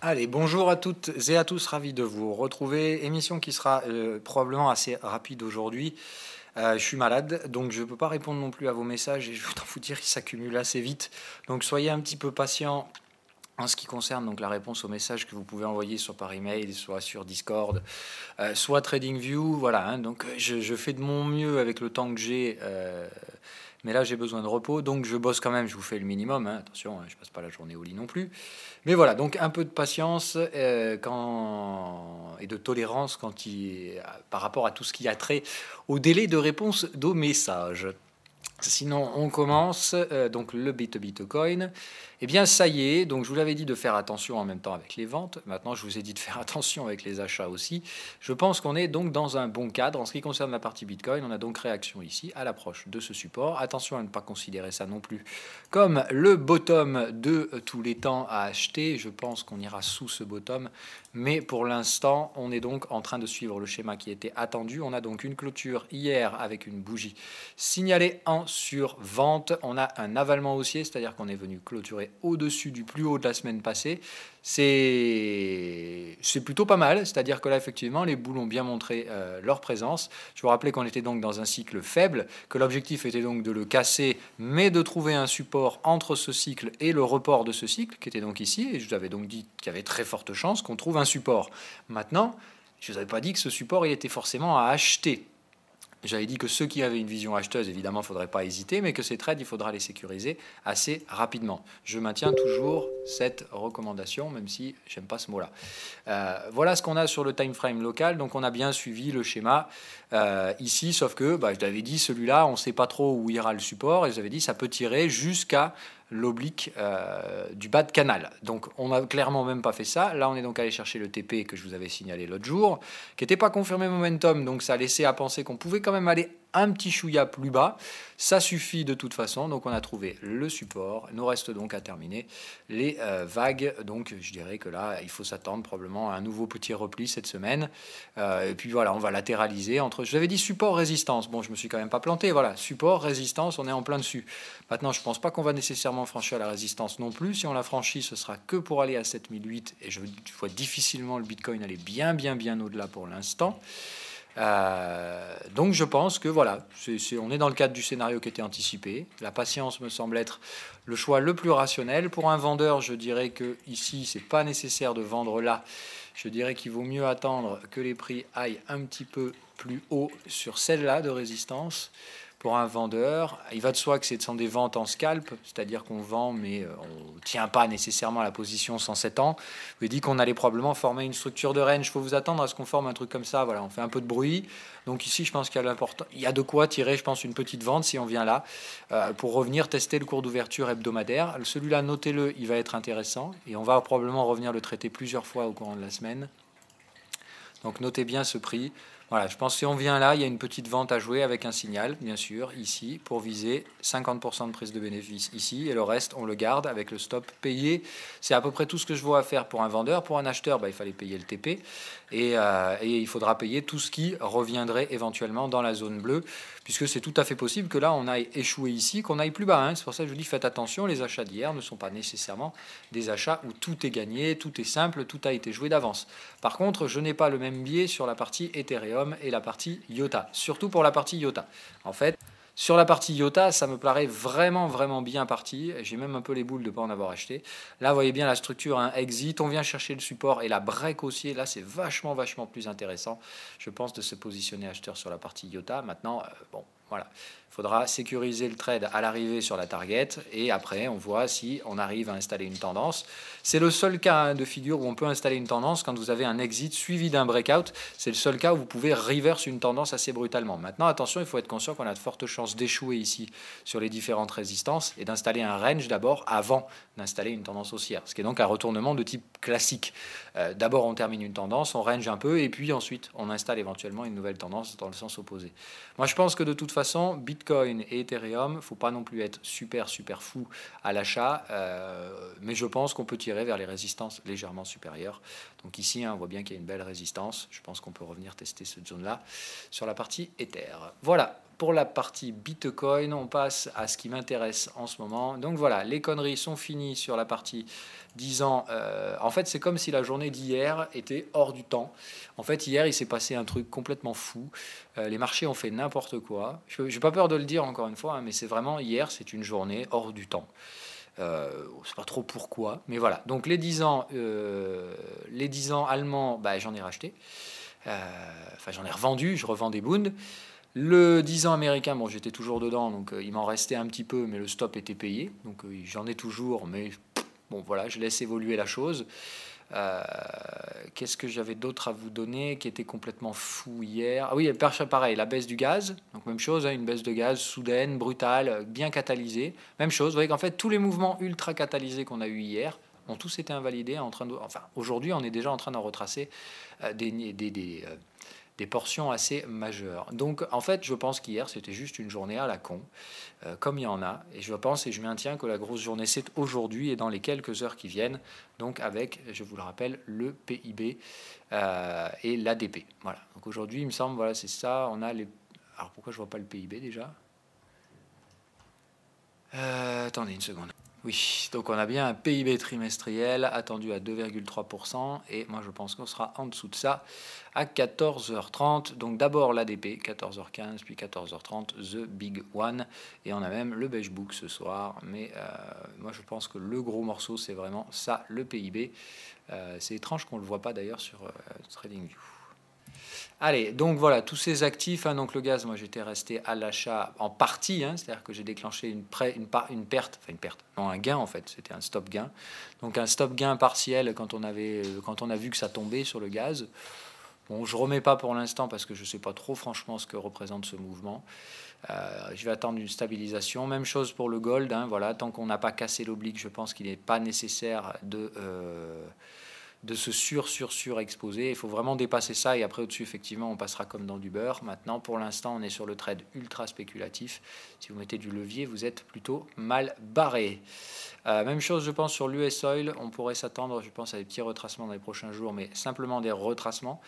Allez, bonjour à toutes et à tous, ravi de vous retrouver. Émission qui sera probablement assez rapide aujourd'hui. Je suis malade, donc je ne peux pas répondre non plus à vos messages et je voudrais vous dire qu'ils s'accumulent assez vite. Donc soyez un petit peu patients en ce qui concerne donc la réponse aux messages que vous pouvez envoyer soit par email, soit sur Discord, soit TradingView. Voilà, hein. Donc je fais de mon mieux avec le temps que j'ai. Mais là, j'ai besoin de repos, donc je bosse quand même, je vous fais le minimum, hein. Attention, hein, je passe pas la journée au lit non plus. Mais voilà, donc un peu de patience et de tolérance par rapport à tout ce qui a trait au délai de réponse aux messages. Sinon, on commence. Donc le Bitcoin. Eh bien, ça y est. Donc je vous l'avais dit de faire attention en même temps avec les ventes. Maintenant, je vous ai dit de faire attention avec les achats aussi. Je pense qu'on est donc dans un bon cadre. En ce qui concerne la partie Bitcoin, on a donc réaction ici à l'approche de ce support. Attention à ne pas considérer ça non plus comme le bottom de tous les temps à acheter. Je pense qu'on ira sous ce bottom. Mais pour l'instant, on est donc en train de suivre le schéma qui était attendu. On a donc une clôture hier avec une bougie signalée en sur vente. On a un avalement haussier, c'est-à-dire qu'on est venu clôturer au-dessus du plus haut de la semaine passée. C'est plutôt pas mal, c'est-à-dire que là, effectivement, les boules ont bien montré leur présence. Je vous rappelais qu'on était donc dans un cycle faible, que l'objectif était donc de le casser, mais de trouver un support entre ce cycle et le report de ce cycle, qui était donc ici, et je vous avais donc dit qu'il y avait très forte chance qu'on trouve un support. Maintenant, je ne vous avais pas dit que ce support, il était forcément à acheter. J'avais dit que ceux qui avaient une vision acheteuse, évidemment, il ne faudrait pas hésiter, mais que ces trades, il faudra les sécuriser assez rapidement. Je maintiens toujours cette recommandation, même si j'aime pas ce mot-là. Voilà ce qu'on a sur le time frame local. Donc, on a bien suivi le schéma ici, sauf que, je l'avais dit, celui-là, on ne sait pas trop où ira le support, et j'avais dit, ça peut tirer jusqu'à l'oblique du bas de canal. Donc on n'a clairement même pas fait ça. Là on est donc allé chercher le TP que je vous avais signalé l'autre jour, qui n'était pas confirmé momentum, donc ça laissait à penser qu'on pouvait quand même aller un petit chouïa plus bas. Ça suffit de toute façon, donc on a trouvé le support. Il nous reste donc à terminer les vagues. Donc je dirais que là, il faut s'attendre probablement à un nouveau petit repli cette semaine. Et puis voilà, on va latéraliser entre... Je vous avais dit support-résistance. Bon, je me suis quand même pas planté. Voilà, support-résistance, on est en plein dessus. Maintenant, je pense pas qu'on va nécessairement franchir la résistance non plus. Si on la franchit, ce sera que pour aller à 7008. Et je vois difficilement le Bitcoin aller bien au-delà pour l'instant. Donc je pense que voilà, on est dans le cadre du scénario qui était anticipé. La patience me semble être le choix le plus rationnel. Pour un vendeur, je dirais que ici, c'est pas nécessaire de vendre là. Je dirais qu'il vaut mieux attendre que les prix aillent un petit peu plus haut sur celle-là de résistance. Pour un vendeur, il va de soi que ce sont des ventes en scalp, c'est-à-dire qu'on vend, mais on ne tient pas nécessairement à la position 107 ans. Je vous ai dit qu'on allait probablement former une structure de range. Il faut vous attendre à ce qu'on forme un truc comme ça. Voilà, on fait un peu de bruit. Donc ici, je pense qu'il y a de quoi tirer, je pense, une petite vente si on vient là, pour revenir tester le cours d'ouverture hebdomadaire. Celui-là, notez-le, il va être intéressant. Et on va probablement revenir le traiter plusieurs fois au courant de la semaine. Donc notez bien ce prix. Voilà, je pense que si on vient là, il y a une petite vente à jouer avec un signal, bien sûr, ici, pour viser 50% de prise de bénéfice ici, et le reste, on le garde avec le stop payé. C'est à peu près tout ce que je vois à faire pour un vendeur. Pour un acheteur, il fallait payer le TP, et il faudra payer tout ce qui reviendrait éventuellement dans la zone bleue, puisque c'est tout à fait possible que là, on aille échouer ici, qu'on aille plus bas. Hein. C'est pour ça que je vous dis, faites attention, les achats d'hier ne sont pas nécessairement des achats où tout est gagné, tout est simple, tout a été joué d'avance. Par contre, je n'ai pas le même biais sur la partie Ethereum et la partie IOTA, surtout pour la partie IOTA. En fait, sur la partie IOTA, ça me paraît vraiment bien parti. J'ai même un peu les boules de ne pas en avoir acheté. Là, vous voyez bien la structure, hein, exit, on vient chercher le support et la break haussier. Là, c'est vachement plus intéressant, je pense, de se positionner acheteur sur la partie IOTA. Maintenant, bon, voilà. Il faudra sécuriser le trade à l'arrivée sur la target et après, on voit si on arrive à installer une tendance. C'est le seul cas de figure où on peut installer une tendance quand vous avez un exit suivi d'un breakout. C'est le seul cas où vous pouvez reverse une tendance assez brutalement. Maintenant, attention, il faut être conscient qu'on a de fortes chances d'échouer ici sur les différentes résistances et d'installer un range d'abord avant d'installer une tendance haussière. Ce qui est donc un retournement de type classique. D'abord, on termine une tendance, on range un peu et puis ensuite, on installe éventuellement une nouvelle tendance dans le sens opposé. Moi, je pense que de toute façon, Bitcoin et Ethereum, il ne faut pas non plus être super fou à l'achat, mais je pense qu'on peut tirer vers les résistances légèrement supérieures. Donc ici, on voit bien qu'il y a une belle résistance. Je pense qu'on peut revenir tester cette zone-là sur la partie Ether. Voilà pour la partie Bitcoin, on passe à ce qui m'intéresse en ce moment. Donc voilà, les conneries sont finies sur la partie 10 ans. En fait, c'est comme si la journée d'hier était hors du temps. En fait, hier, il s'est passé un truc complètement fou. Les marchés ont fait n'importe quoi. Je n'ai pas peur de le dire encore une fois, hein, mais c'est vraiment hier, c'est une journée hors du temps. On ne sait pas trop pourquoi, mais voilà. Donc les 10 ans allemands, bah, j'en ai racheté. Enfin, j'en ai revendu, je revends des Bund. Le 10 ans américain, bon, j'étais toujours dedans, donc il m'en restait un petit peu, mais le stop était payé. Donc j'en ai toujours, mais bon, voilà, je laisse évoluer la chose. Qu'est-ce que j'avais d'autre à vous donner qui était complètement fou hier? Ah oui, pareil, la baisse du gaz. Donc même chose, hein, une baisse de gaz soudaine, brutale, bien catalysée. Même chose, vous voyez qu'en fait, tous les mouvements ultra catalysés qu'on a eu hier ont tous été invalidés. Enfin, aujourd'hui, on est déjà en train d'en retracer des portions assez majeures. Donc, en fait, je pense qu'hier, c'était juste une journée à la con, comme il y en a. Et je pense et je maintiens que la grosse journée, c'est aujourd'hui et dans les quelques heures qui viennent. Donc, avec, je vous le rappelle, le PIB et l'ADP. Voilà. Donc, aujourd'hui, il me semble, voilà, c'est ça. On a les... Alors, pourquoi je vois pas le PIB déjà? Attendez une seconde. Oui, donc on a bien un PIB trimestriel attendu à 2,3% et moi je pense qu'on sera en dessous de ça à 14h30. Donc d'abord l'ADP, 14h15, puis 14h30, The Big One. Et on a même le Beige Book ce soir. Mais moi je pense que le gros morceau c'est vraiment ça, le PIB. C'est étrange qu'on ne le voit pas d'ailleurs sur TradingView. Allez, donc voilà, tous ces actifs, hein, donc le gaz, moi j'étais resté à l'achat en partie, hein, c'est-à-dire que j'ai déclenché une perte, non un gain en fait, c'était un stop gain. Donc un stop gain partiel quand on a vu que ça tombait sur le gaz. Bon, je remets pas pour l'instant parce que je sais pas trop franchement ce que représente ce mouvement. Je vais attendre une stabilisation. Même chose pour le gold, hein, voilà, tant qu'on n'a pas cassé l'oblique, je pense qu'il n'est pas nécessaire de se surexposer. Il faut vraiment dépasser ça et après au-dessus, effectivement, on passera comme dans du beurre. Maintenant, pour l'instant, on est sur le trade ultra spéculatif. Si vous mettez du levier, vous êtes plutôt mal barré. Même chose, je pense, sur l'US Oil. On pourrait s'attendre, je pense, à des petits retracements dans les prochains jours, mais simplement des retracements.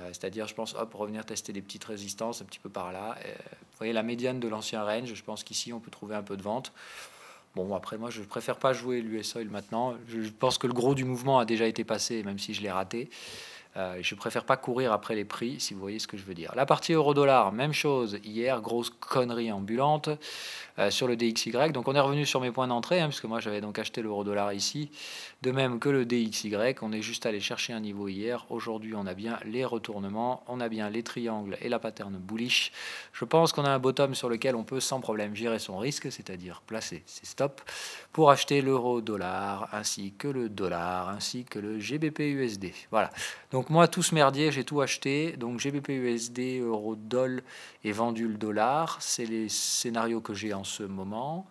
C'est-à-dire, je pense, hop, revenir tester des petites résistances un petit peu par là. Vous voyez la médiane de l'ancien range. Je pense qu'ici, on peut trouver un peu de vente. Bon, après, moi, je préfère pas jouer l'US Oil maintenant. Je pense que le gros du mouvement a déjà été passé, même si je l'ai raté. Je préfère pas courir après les prix, si vous voyez ce que je veux dire. La partie euro-dollar, même chose. Hier, grosse connerie ambulante sur le DXY. Donc, on est revenu sur mes points d'entrée, hein, parce que moi, j'avais donc acheté l'euro-dollar ici. De même que le DXY, on est juste allé chercher un niveau hier. Aujourd'hui, on a bien les retournements, on a bien les triangles et la pattern bullish. Je pense qu'on a un bottom sur lequel on peut sans problème gérer son risque, c'est-à-dire placer ses stops pour acheter l'euro-dollar, ainsi que le dollar, ainsi que le GBP-USD. Voilà. Donc moi, tout ce merdier, j'ai tout acheté. Donc GBP-USD, euro-doll et vendu le dollar. C'est les scénarios que j'ai en ce moment.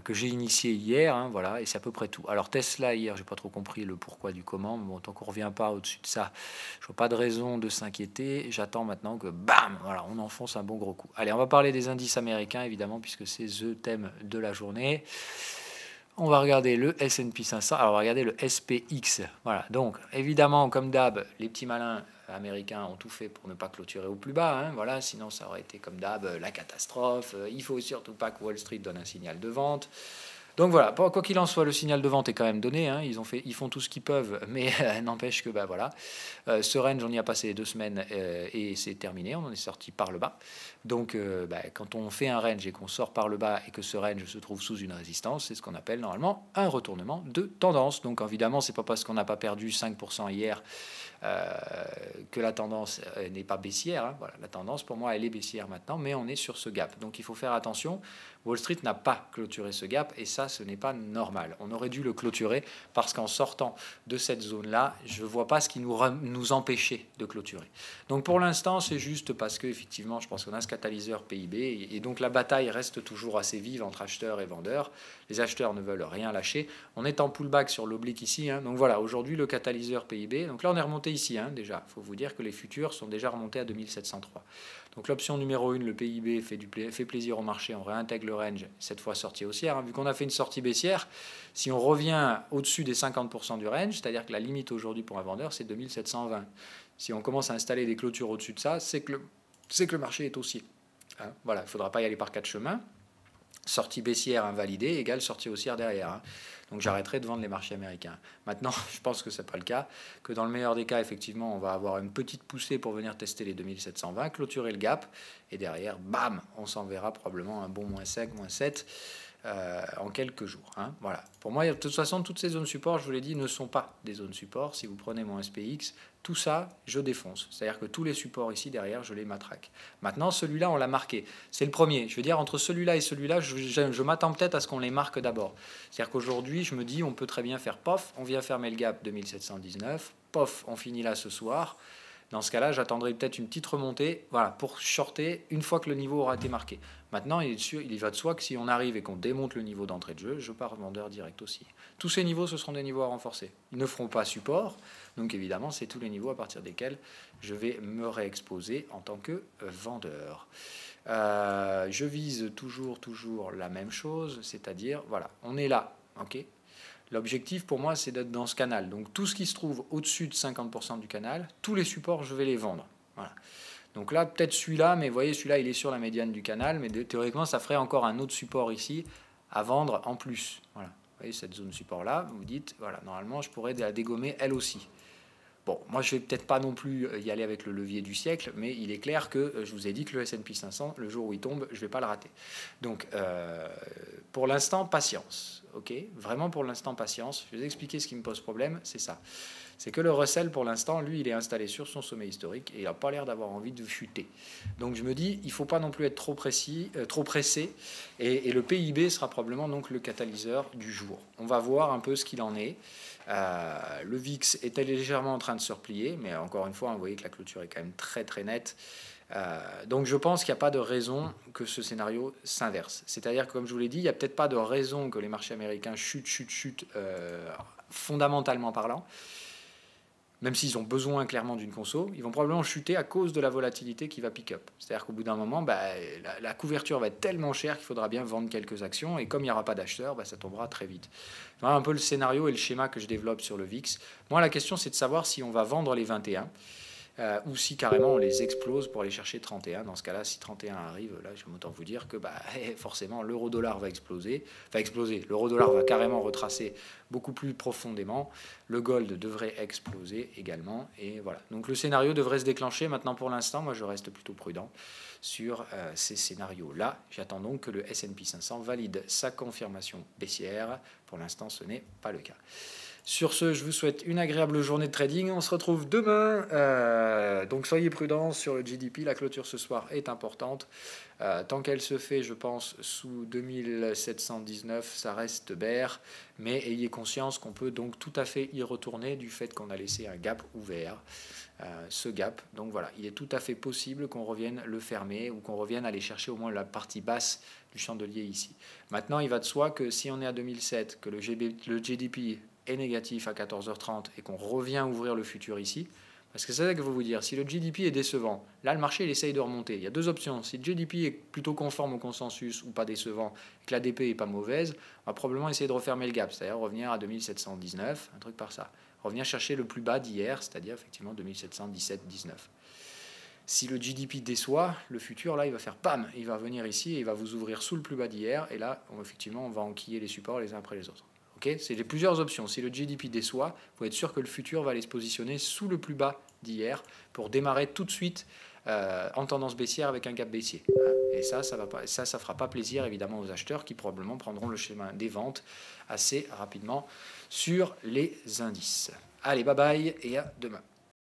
Que j'ai initié hier, hein, voilà, et c'est à peu près tout. Alors Tesla, hier, j'ai pas trop compris le pourquoi du comment, mais bon, tant qu'on revient pas au-dessus de ça, je vois pas de raison de s'inquiéter. J'attends maintenant que, bam, voilà, on enfonce un bon gros coup. Allez, on va parler des indices américains, évidemment, puisque c'est le thème de la journée. On va regarder le S&P 500, alors on va regarder le SPX. Voilà, donc évidemment, comme d'hab, les petits malins américains ont tout fait pour ne pas clôturer au plus bas. Hein, voilà, sinon ça aurait été comme d'hab la catastrophe. Il faut surtout pas que Wall Street donne un signal de vente. Donc voilà, quoi qu'il en soit, le signal de vente est quand même donné. Hein, ils font tout ce qu'ils peuvent, mais n'empêche que bah, voilà, ce range, on y a passé 2 semaines et c'est terminé. On en est sorti par le bas. Donc bah, quand on fait un range et qu'on sort par le bas et que ce range se trouve sous une résistance, c'est ce qu'on appelle normalement un retournement de tendance. Donc évidemment, c'est pas parce qu'on n'a pas perdu 5% hier que la tendance n'est pas baissière. Hein. Voilà, la tendance, pour moi, elle est baissière maintenant, mais on est sur ce gap. Donc il faut faire attention. Wall Street n'a pas clôturé ce gap, et ça, ce n'est pas normal. On aurait dû le clôturer, parce qu'en sortant de cette zone-là, je ne vois pas ce qui nous empêchait de clôturer. Donc pour l'instant, c'est juste parce qu'effectivement, je pense qu'on a ce catalyseur PIB, et donc la bataille reste toujours assez vive entre acheteurs et vendeurs. Les acheteurs ne veulent rien lâcher. On est en pullback sur l'oblique ici. Hein. Donc voilà, aujourd'hui, le catalyseur PIB. Donc là, on est remonté ici, hein, déjà. Il faut vous dire que les futurs sont déjà remontés à 2703. Donc l'option numéro 1, le PIB, fait plaisir au marché. On réintègre le range, cette fois sortie haussière. Hein. Vu qu'on a fait une sortie baissière, si on revient au-dessus des 50% du range, c'est-à-dire que la limite aujourd'hui pour un vendeur, c'est 2720. Si on commence à installer des clôtures au-dessus de ça, c'est que le marché est haussier. Hein. Voilà, il ne faudra pas y aller par 4 chemins. Sortie baissière invalidée égale sortie haussière derrière. Hein. Donc j'arrêterai de vendre les marchés américains. Maintenant, je pense que ce n'est pas le cas, que dans le meilleur des cas, effectivement, on va avoir une petite poussée pour venir tester les 2720, clôturer le gap, et derrière, bam, on s'en verra probablement un bon -5, -7 en quelques jours. Hein. Voilà. Pour moi, de toute façon, toutes ces zones support, je vous l'ai dit, ne sont pas des zones support. Si vous prenez mon SPX, tout ça, je défonce. C'est-à-dire que tous les supports ici, derrière, je les matraque. Maintenant, celui-là, on l'a marqué. C'est le premier. Je veux dire, entre celui-là et celui-là, je m'attends peut-être à ce qu'on les marque d'abord. C'est-à-dire qu'aujourd'hui, je me dis, on peut très bien faire pof, on vient fermer le gap 2719, pof, on finit là ce soir. Dans ce cas-là, j'attendrai peut-être une petite remontée, voilà, pour shorter une fois que le niveau aura été marqué. Maintenant, il va de soi que si on arrive et qu'on démonte le niveau d'entrée de jeu, je pars vendeur direct aussi. Tous ces niveaux, ce seront des niveaux à renforcer. Ils ne feront pas support, donc évidemment, c'est tous les niveaux à partir desquels je vais me réexposer en tant que vendeur. Je vise toujours la même chose, c'est-à-dire, voilà, on est là, ok ? L'objectif pour moi, c'est d'être dans ce canal. Donc tout ce qui se trouve au-dessus de 50% du canal, tous les supports, je vais les vendre. Voilà. Donc là, peut-être celui-là, mais vous voyez, celui-là, il est sur la médiane du canal, mais théoriquement, ça ferait encore un autre support ici à vendre en plus. Voilà. Vous voyez, cette zone support-là, vous vous dites, voilà, normalement, je pourrais la dégommer elle aussi. Bon, moi, je ne vais peut-être pas non plus y aller avec le levier du siècle, mais il est clair que je vous ai dit que le S&P 500, le jour où il tombe, je ne vais pas le rater. Donc, pour l'instant, patience. Ok, vraiment pour l'instant, patience. Je vais vous expliquer ce qui me pose problème, c'est ça. C'est que le Russell, pour l'instant, lui, il est installé sur son sommet historique et il n'a pas l'air d'avoir envie de chuter. Donc, je me dis, il ne faut pas non plus être trop pressé, et le PIB sera probablement donc le catalyseur du jour. On va voir un peu ce qu'il en est. Le VIX est légèrement en train de se replier, mais encore une fois, vous voyez que la clôture est quand même très nette. Donc je pense qu'il n'y a pas de raison que ce scénario s'inverse. C'est-à-dire que, comme je vous l'ai dit, il n'y a peut-être pas de raison que les marchés américains chutent fondamentalement parlant. Même s'ils ont besoin clairement d'une conso, ils vont probablement chuter à cause de la volatilité qui va pick up. C'est-à-dire qu'au bout d'un moment, la couverture va être tellement chère qu'il faudra bien vendre quelques actions, et comme il n'y aura pas d'acheteurs, ça tombera très vite. Voilà un peu le scénario et le schéma que je développe sur le VIX. Moi, la question, c'est de savoir si on va vendre les 21, ou si carrément on les explose pour aller chercher 31. Dans ce cas-là, si 31 arrive, là, je vais autant vous dire que forcément l'euro-dollar va exploser. L'euro-dollar va carrément retracer beaucoup plus profondément. Le gold devrait exploser également. Et voilà. Donc le scénario devrait se déclencher. Maintenant, pour l'instant, moi, je reste plutôt prudent sur ces scénarios-là. J'attends donc que le S&P 500 valide sa confirmation baissière. Pour l'instant, ce n'est pas le cas. Sur ce, je vous souhaite une agréable journée de trading. On se retrouve demain. Donc soyez prudents sur le GDP. La clôture ce soir est importante. Tant qu'elle se fait, je pense, sous 2719, ça reste bear. Mais ayez conscience qu'on peut donc tout à fait y retourner du fait qu'on a laissé un gap ouvert. Ce gap, donc voilà, il est tout à fait possible qu'on revienne le fermer ou qu'on revienne aller chercher au moins la partie basse du chandelier ici. Maintenant, il va de soi que si on est à 2007, que le GDP est négatif à 14h30 et qu'on revient ouvrir le futur ici, parce que c'est ça que je veux vous dire, si le GDP est décevant, là le marché il essaye de remonter, il y a deux options, si le GDP est plutôt conforme au consensus ou pas décevant, et que l'ADP n'est pas mauvaise, on va probablement essayer de refermer le gap, c'est-à-dire revenir à 2719, un truc par ça, revenir chercher le plus bas d'hier, c'est-à-dire effectivement 2717-19. Si le GDP déçoit, le futur, là, il va faire PAM, il va venir ici et il va vous ouvrir sous le plus bas d'hier, et là, effectivement, on va enquiller les supports les uns après les autres. Okay, c'est les plusieurs options. Si le GDP déçoit, il faut être sûr que le futur va aller se positionner sous le plus bas d'hier pour démarrer tout de suite en tendance baissière avec un gap baissier. Et ça fera pas plaisir évidemment aux acheteurs qui probablement prendront le schéma des ventes assez rapidement sur les indices. Allez, bye bye et à demain.